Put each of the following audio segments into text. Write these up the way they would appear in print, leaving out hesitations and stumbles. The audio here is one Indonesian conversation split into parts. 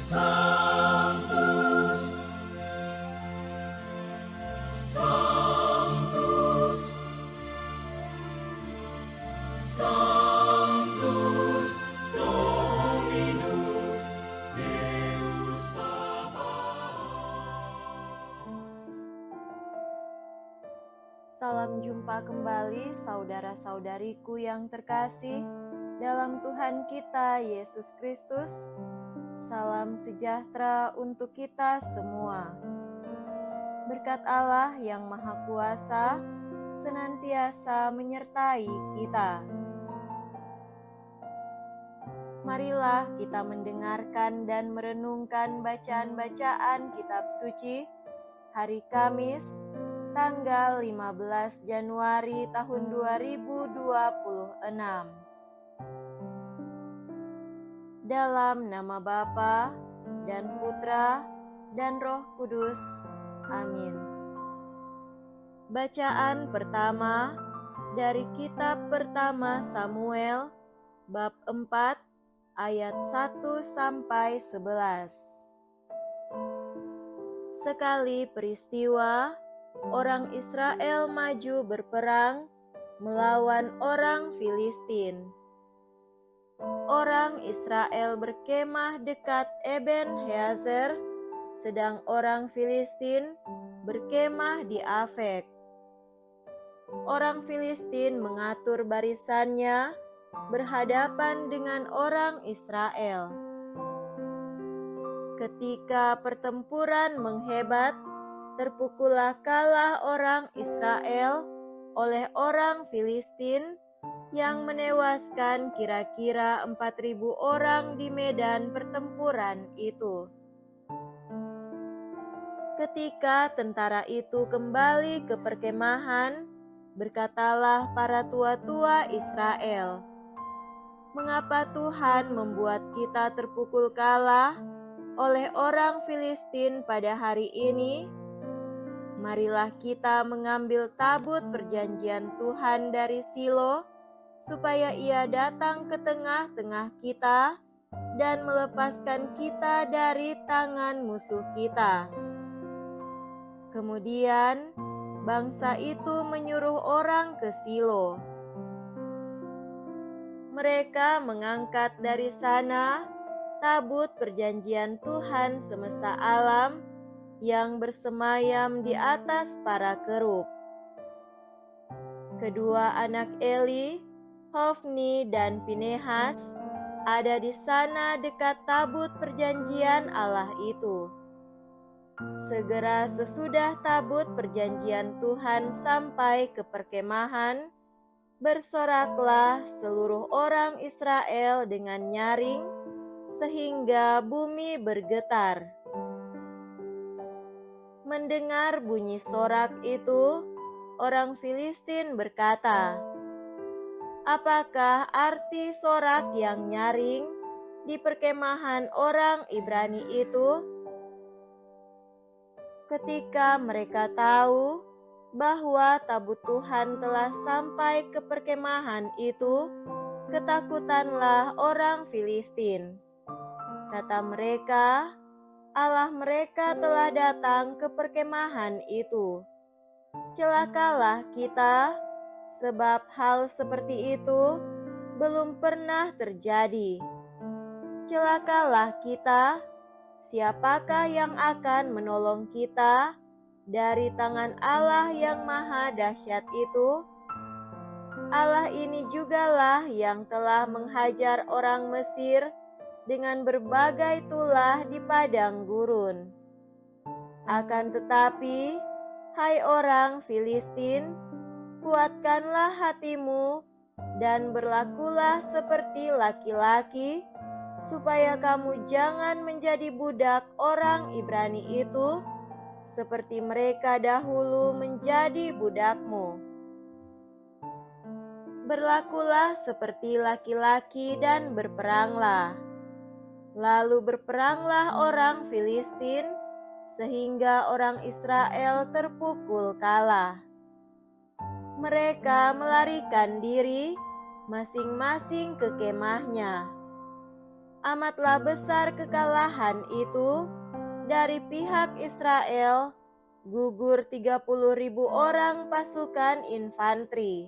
Sanctus, Sanctus, Sanctus Dominus Deus Sabaoth. Salam jumpa kembali saudara-saudariku yang terkasih dalam Tuhan kita Yesus Kristus. Salam sejahtera untuk kita semua. Berkat Allah yang Maha Kuasa senantiasa menyertai kita. Marilah kita mendengarkan dan merenungkan bacaan-bacaan kitab suci hari Kamis, tanggal 15 Januari tahun 2026. Dalam nama Bapa dan Putra dan Roh Kudus. Amin. Bacaan pertama dari kitab pertama Samuel, bab 4, ayat 1 sampai 11. Sekali peristiwa, orang Israel maju berperang melawan orang Filistin. Orang Israel berkemah dekat Eben-Hezer, sedang orang Filistin berkemah di Afek. Orang Filistin mengatur barisannya berhadapan dengan orang Israel. Ketika pertempuran menghebat, terpukullah kalah orang Israel oleh orang Filistin yang menewaskan kira-kira 4.000 orang di medan pertempuran itu. Ketika tentara itu kembali ke perkemahan, berkatalah para tua-tua Israel, "Mengapa Tuhan membuat kita terpukul kalah oleh orang Filistin pada hari ini? Marilah kita mengambil tabut perjanjian Tuhan dari Silo, supaya ia datang ke tengah-tengah kita dan melepaskan kita dari tangan musuh kita." Kemudian bangsa itu menyuruh orang ke Silo. Mereka mengangkat dari sana tabut perjanjian Tuhan semesta alam yang bersemayam di atas para kerub. Kedua anak Eli, Hofni dan Pinehas, ada di sana dekat tabut perjanjian Allah itu. Segera sesudah tabut perjanjian Tuhan sampai ke perkemahan, bersoraklah seluruh orang Israel dengan nyaring, sehingga bumi bergetar. Mendengar bunyi sorak itu, orang Filistin berkata, "Apakah arti sorak yang nyaring di perkemahan orang Ibrani itu?" Ketika mereka tahu bahwa tabut Tuhan telah sampai ke perkemahan itu, ketakutanlah orang Filistin. Kata mereka, Allah mereka telah datang ke perkemahan itu. Celakalah kita, sebab hal seperti itu belum pernah terjadi. Celakalah kita, siapakah yang akan menolong kita dari tangan Allah yang maha dahsyat itu? Allah ini jugalah yang telah menghajar orang Mesir dengan berbagai tulah di padang gurun. Akan tetapi, hai orang Filistin, kuatkanlah hatimu dan berlakulah seperti laki-laki, supaya kamu jangan menjadi budak orang Ibrani itu, seperti mereka dahulu menjadi budakmu. Berlakulah seperti laki-laki dan berperanglah. Lalu berperanglah orang Filistin, sehingga orang Israel terpukul kalah. Mereka melarikan diri masing-masing ke kemahnya. amatlah besar kekalahan itu dari pihak Israel, gugur 30.000 orang pasukan infanteri.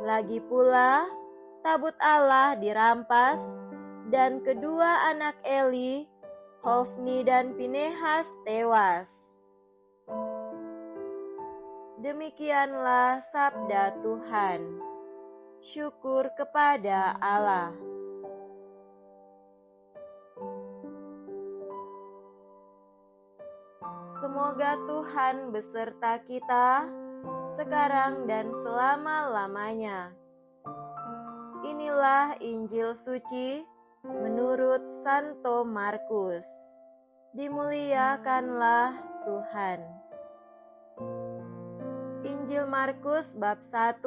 Lagi pula, tabut Allah dirampas, dan kedua anak Eli, Hofni dan Pinehas tewas. Demikianlah sabda Tuhan. Syukur kepada Allah. Semoga Tuhan beserta kita sekarang dan selama-lamanya. Inilah Injil suci menurut Santo Markus. Dimuliakanlah Tuhan. Injil Markus bab 1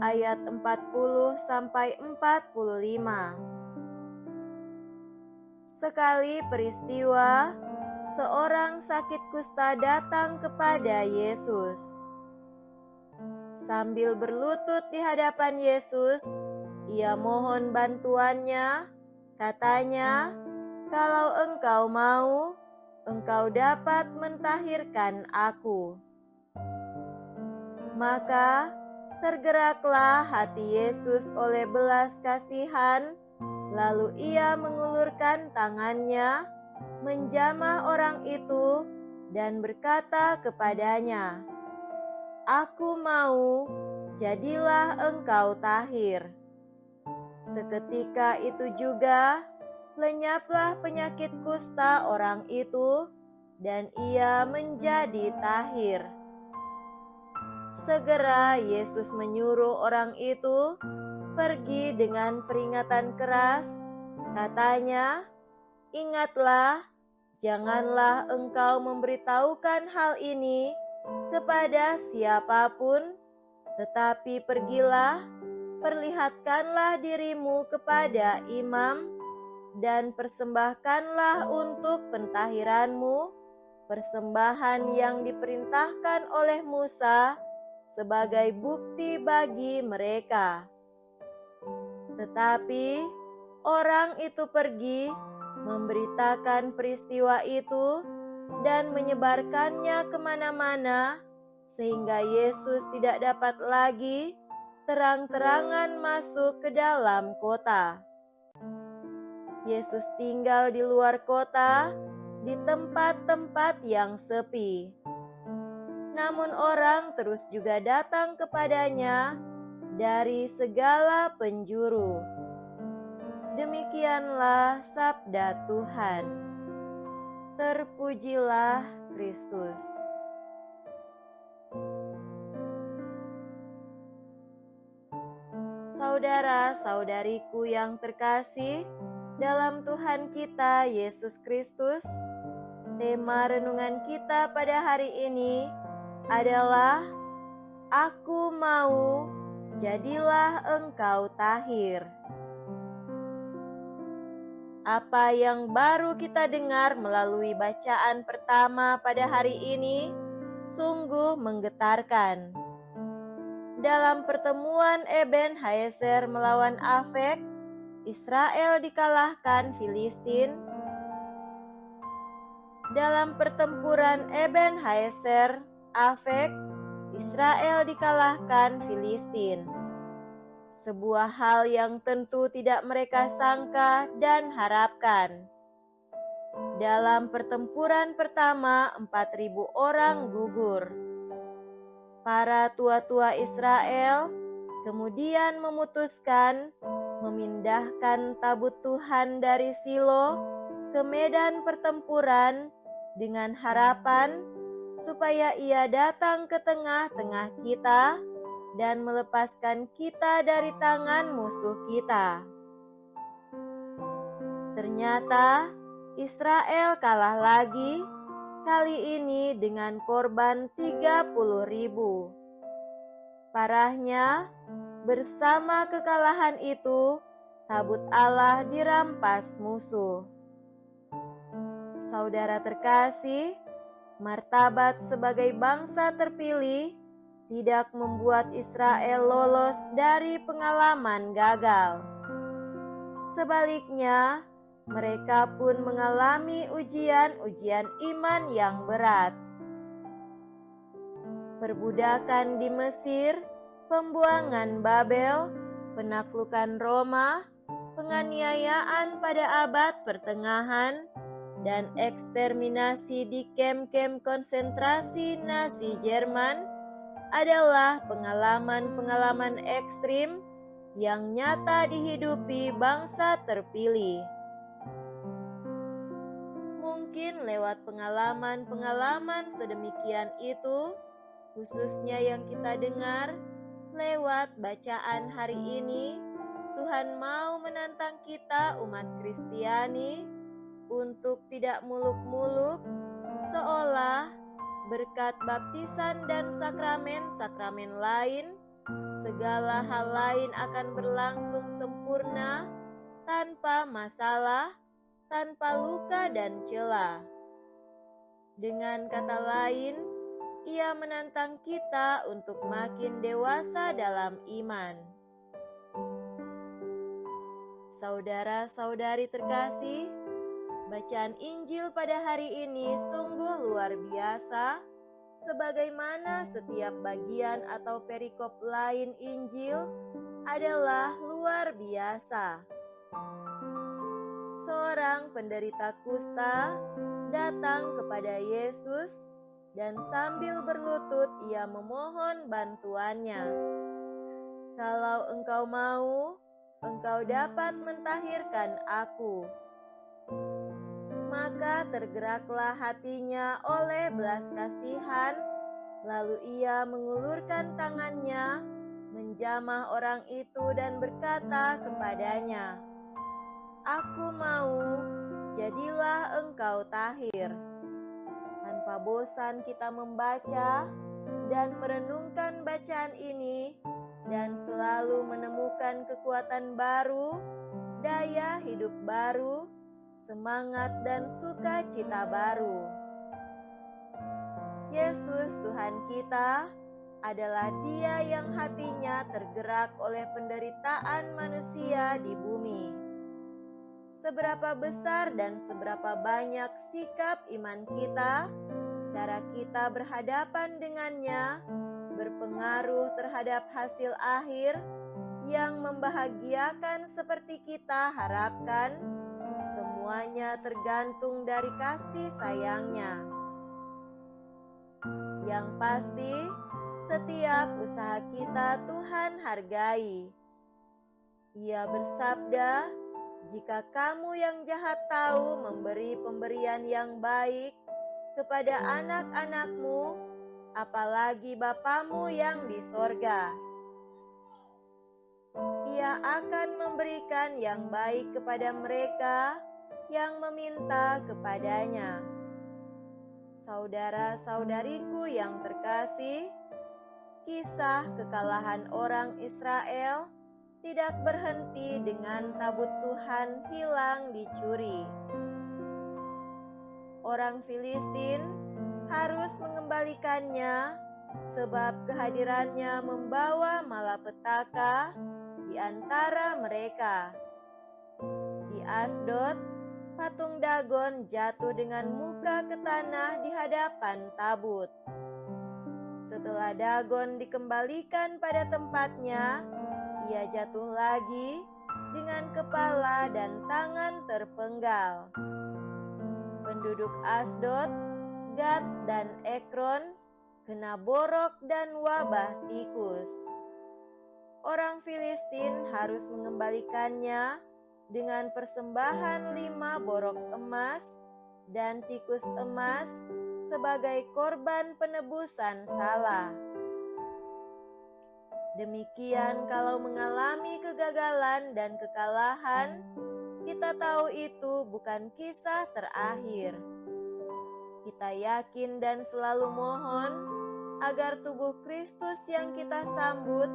ayat 40 sampai 45. Sekali peristiwa, seorang sakit kusta datang kepada Yesus. Sambil berlutut di hadapan Yesus, ia mohon bantuannya. Katanya, "Kalau engkau mau, engkau dapat mentahirkan aku." Maka tergeraklah hati Yesus oleh belas kasihan, lalu ia mengulurkan tangannya, menjamah orang itu, dan berkata kepadanya, "Aku mau, jadilah engkau tahir." Seketika itu juga, lenyaplah penyakit kusta orang itu, dan ia menjadi tahir. Segera Yesus menyuruh orang itu pergi dengan peringatan keras. Katanya, "Ingatlah, janganlah engkau memberitahukan hal ini kepada siapapun, tetapi pergilah, perlihatkanlah dirimu kepada imam, dan persembahkanlah untuk pentahiranmu persembahan yang diperintahkan oleh Musa sebagai bukti bagi mereka." Tetapi orang itu pergi, memberitakan peristiwa itu, dan menyebarkannya kemana-mana, sehingga Yesus tidak dapat lagi terang-terangan masuk ke dalam kota. Yesus tinggal di luar kota, di tempat-tempat yang sepi. Namun orang terus juga datang kepadanya dari segala penjuru. Demikianlah sabda Tuhan. Terpujilah Kristus. Saudara-saudariku yang terkasih dalam Tuhan kita Yesus Kristus, tema renungan kita pada hari ini adalah "Aku mau, jadilah engkau tahir." Apa yang baru kita dengar melalui bacaan pertama pada hari ini sungguh menggetarkan. Dalam pertemuan Eben Haeser melawan Afek, Israel dikalahkan Filistin. Dalam pertempuran Eben Haeser, Afek, Israel dikalahkan Filistin. Sebuah hal yang tentu tidak mereka sangka dan harapkan. Dalam pertempuran pertama, 4.000 orang gugur. Para tua-tua Israel kemudian memutuskan memindahkan tabut Tuhan dari Silo ke medan pertempuran dengan harapan supaya ia datang ke tengah-tengah kita dan melepaskan kita dari tangan musuh kita. Ternyata Israel kalah lagi, kali ini dengan korban 30.000. Parahnya, bersama kekalahan itu, tabut Allah dirampas musuh. Saudara terkasih, martabat sebagai bangsa terpilih tidak membuat Israel lolos dari pengalaman gagal. Sebaliknya, mereka pun mengalami ujian-ujian iman yang berat. Perbudakan di Mesir, pembuangan Babel, penaklukan Roma, penganiayaan pada abad pertengahan, dan eksterminasi di kem-kem konsentrasi Nazi Jerman adalah pengalaman-pengalaman ekstrim yang nyata dihidupi bangsa terpilih. Mungkin lewat pengalaman-pengalaman sedemikian itu, khususnya yang kita dengar lewat bacaan hari ini, Tuhan mau menantang kita umat Kristiani untuk tidak muluk-muluk, seolah berkat baptisan dan sakramen-sakramen lain, segala hal lain akan berlangsung sempurna, tanpa masalah, tanpa luka dan celah. Dengan kata lain, Ia menantang kita untuk makin dewasa dalam iman. Saudara-saudari terkasih, bacaan Injil pada hari ini sungguh luar biasa, sebagaimana setiap bagian atau perikop lain Injil adalah luar biasa. Seorang penderita kusta datang kepada Yesus dan sambil berlutut ia memohon bantuannya. "Kalau engkau mau, engkau dapat mentahirkan aku." Maka tergeraklah hatinya oleh belas kasihan, lalu ia mengulurkan tangannya, menjamah orang itu dan berkata kepadanya, "Aku mau, jadilah engkau tahir." Tanpa bosan kita membaca dan merenungkan bacaan ini dan selalu menemukan kekuatan baru, daya hidup baru, semangat dan sukacita baru. Yesus Tuhan kita adalah Dia yang hatinya tergerak oleh penderitaan manusia di bumi. Seberapa besar dan seberapa banyak sikap iman kita, cara kita berhadapan dengannya, berpengaruh terhadap hasil akhir yang membahagiakan seperti kita harapkan, semuanya tergantung dari kasih sayangnya. Yang pasti, setiap usaha kita Tuhan hargai. Ia bersabda, "Jika kamu yang jahat tahu memberi pemberian yang baik kepada anak-anakmu, apalagi Bapamu yang di sorga. Ia akan memberikan yang baik kepada mereka yang meminta kepadanya." Saudara-saudariku yang terkasih, kisah kekalahan orang Israel tidak berhenti dengan tabut Tuhan hilang dicuri. Orang Filistin harus mengembalikannya sebab kehadirannya membawa malapetaka di antara mereka. Di Asdod, patung Dagon jatuh dengan muka ke tanah di hadapan tabut. Setelah Dagon dikembalikan pada tempatnya, ia jatuh lagi dengan kepala dan tangan terpenggal. Penduduk Asdod, Gad, dan Ekron kena borok dan wabah tikus. Orang Filistin harus mengembalikannya dengan persembahan 5 borok emas dan tikus emas sebagai korban penebusan salah. Demikian kalau mengalami kegagalan dan kekalahan, kita tahu itu bukan kisah terakhir. Kita yakin dan selalu mohon agar tubuh Kristus yang kita sambut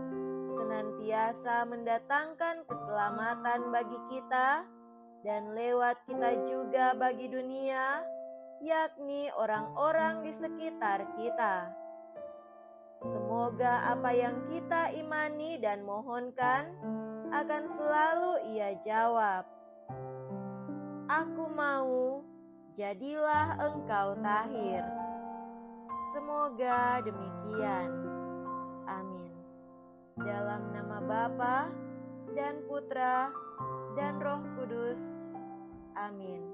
senantiasa mendatangkan keselamatan bagi kita dan lewat kita juga bagi dunia, yakni orang-orang di sekitar kita. Semoga apa yang kita imani dan mohonkan akan selalu ia jawab, "Aku mau, jadilah engkau tahir." Semoga demikian. Amin. Dalam nama Bapa dan Putra dan Roh Kudus. Amin.